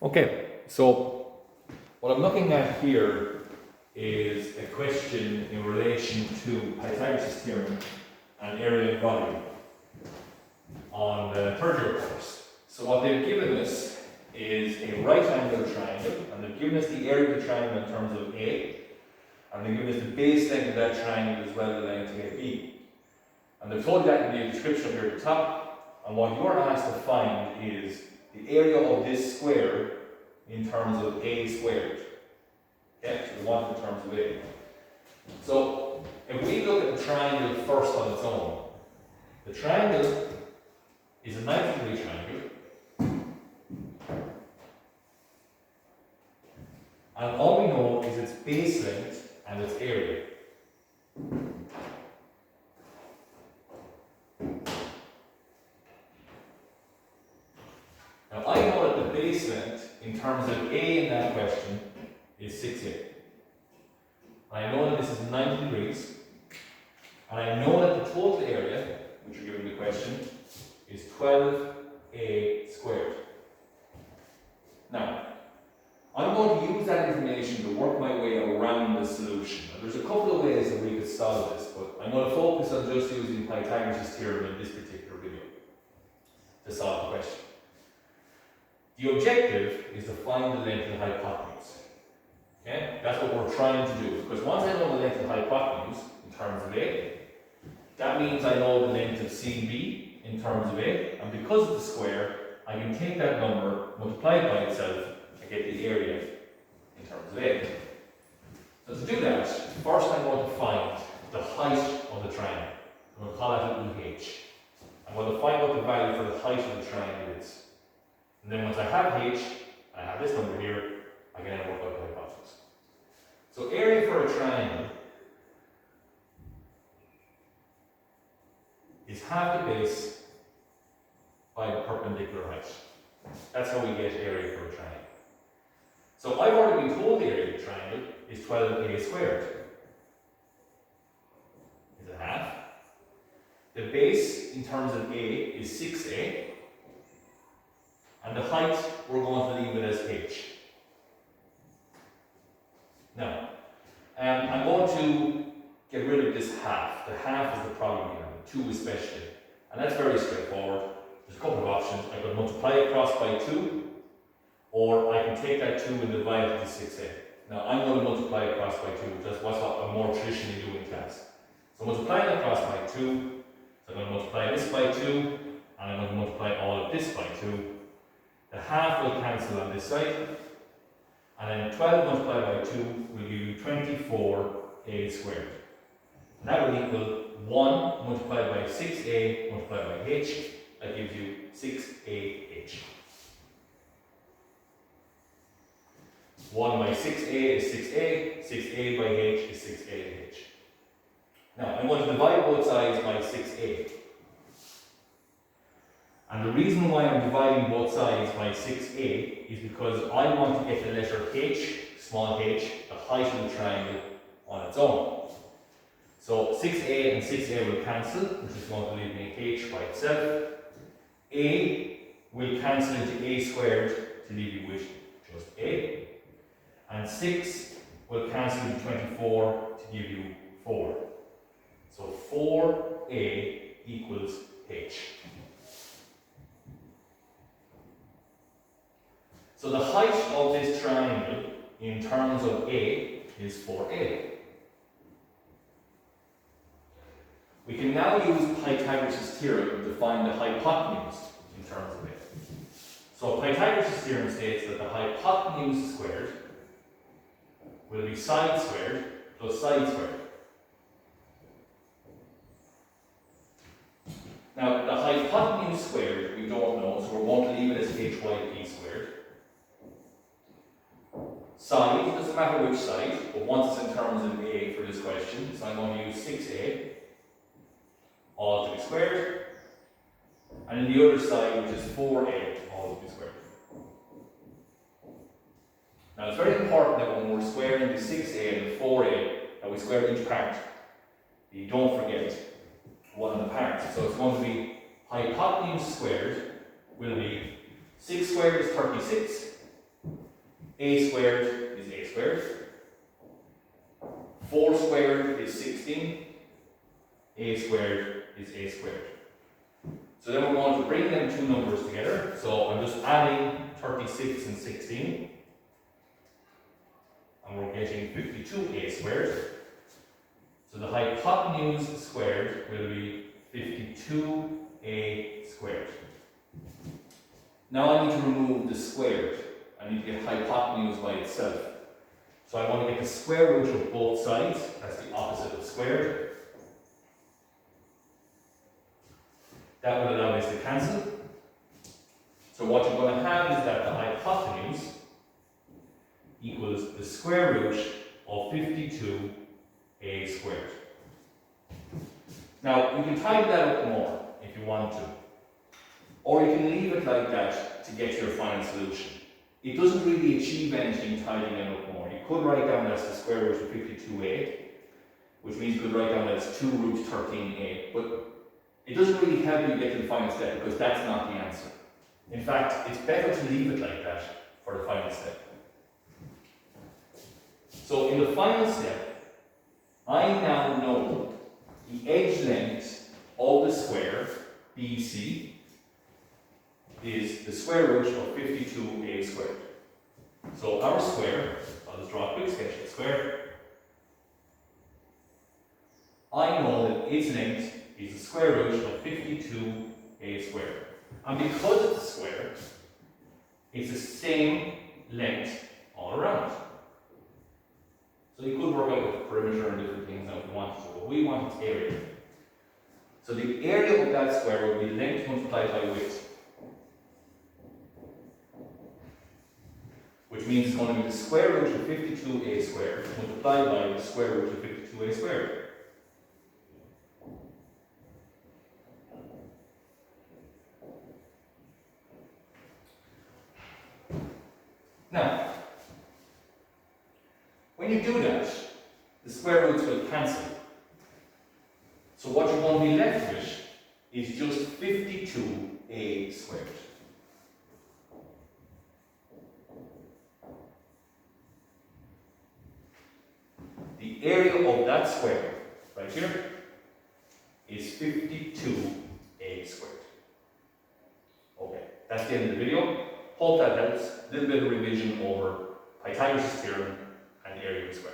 Okay, so what I'm looking at here is a question in relation to Pythagoras' theorem and area and volume on the third year course. So what they've given us is a right angle triangle, and they've given us the area of the triangle in terms of A, and they've given us the base length of that triangle as well as the length of AB. And they've told you that in the description up here at the top, and what you're asked to find is the area of this square in terms of A squared. Okay, so we want it in terms of A. So if we look at the triangle first on its own, the triangle is a 90-degree triangle, and all we know is its base length and its area. Now I know that the base length in terms of A in that question is 6A. I know that this is 90 degrees, and I know that the total area, which are given in the question, is 12A squared. Now, I'm going to use that information to work my way around the solution. Now, there's a couple of ways that we could solve this, but I'm going to focus on just using Pythagoras' theorem in this particular video to solve the question. The objective is to find the length of the hypotenuse. Okay? That's what we're trying to do. Because once I know the length of the hypotenuse in terms of A, that means I know the length of CB in terms of A, and because of the square, I can take that number, multiply it by itself, and get the area in terms of A. So to do that, first I'm going to find the height of the triangle. I'm going to call that little h. I'm going to find what the value for the height of the triangle is. And then once I have h, I have this number here, I can then work out the hypotenuse. So area for a triangle is half the base by the perpendicular height. That's how we get area for a triangle. So I've already been told the area of the triangle is 12A squared. Is a half. The base in terms of A is 6A. And the height, we're going to leave it as h. Now, I'm going to get rid of this half. The half is the problem here, the 2 especially. And that's very straightforward. There's a couple of options. I could multiply across by 2, or I can take that 2 and divide it to 6a. Now, I'm going to multiply across by 2, that's what I more traditionally do in class. So multiplying across by 2, so I'm going to multiply this by 2, and I'm going to multiply all of this by 2. The half will cancel on this side, and then 12 multiplied by 2 will give you 24a squared. And that will equal 1 multiplied by 6a multiplied by h, that gives you 6ah. 1 by 6a is 6a, 6a by h is 6ah. Now, I'm going to divide both sides by 6a. And the reason why I'm dividing both sides by 6a is because I want to get the letter h, small h, the height of the triangle, on its own. So 6a and 6a will cancel, which is going to leave me h by itself. A will cancel into a squared to leave you with just a. And 6 will cancel into 24 to give you 4. So 4a equals h. So the height of this triangle in terms of A is 4a. We can now use Pythagoras' theorem to find the hypotenuse in terms of A. So Pythagoras' theorem states that the hypotenuse squared will be side squared plus side squared. Now the hypotenuse squared we don't know, so we're going to leave it as hyp squared. Side, it doesn't matter which side, but once it's in terms of A for this question, so I'm going to use 6a, all to be squared, and then the other side, which is 4a, all to be squared. Now it's very important that when we're squaring the 6a and the 4a, that we square each part. You don't forget one of the parts. So it's going to be hypotenuse squared will be 6 squared is 36, A squared is A squared. 4 squared is 16. A squared is A squared. So then we're going to bring them two numbers together. So I'm just adding 36 and 16. And we're getting 52A squared. So the hypotenuse squared will be 52A squared. Now I need to remove the squared. I need to get hypotenuse by itself. So I want to get the square root of both sides. That's the opposite of squared. That will allow this to cancel. So what you're going to have is that the hypotenuse equals the square root of 52A squared. Now, you can tidy that up more if you want to. Or you can leave it like that to get your final solution. It doesn't really achieve anything tidying it up more. You could write down that's the square root of 52A, which means you could write down that's 2 root 13A, but it doesn't really help you get to the final step because that's not the answer. In fact, it's better to leave it like that for the final step. So in the final step, I now know the edge length of the square, BC, is the square root of 52A squared. So our square, I'll just draw a quick sketch of the square. I know that its length is the square root of 52A squared. And because it's a square, it's the same length all around. So you could work out with the perimeter and different things now if you wanted to, but we want its area. So the area of that square will be length multiplied by width. Which means it's going to be the square root of 52A squared multiplied by the square root of 52A squared. Now, when you do that, the square roots will cancel. So what you're going to be left with is just 52A squared. The area of that square, right here, is 52A squared. Okay, that's the end of the video. Hope that helps. A little bit of revision over Pythagoras' theorem and the area of the square.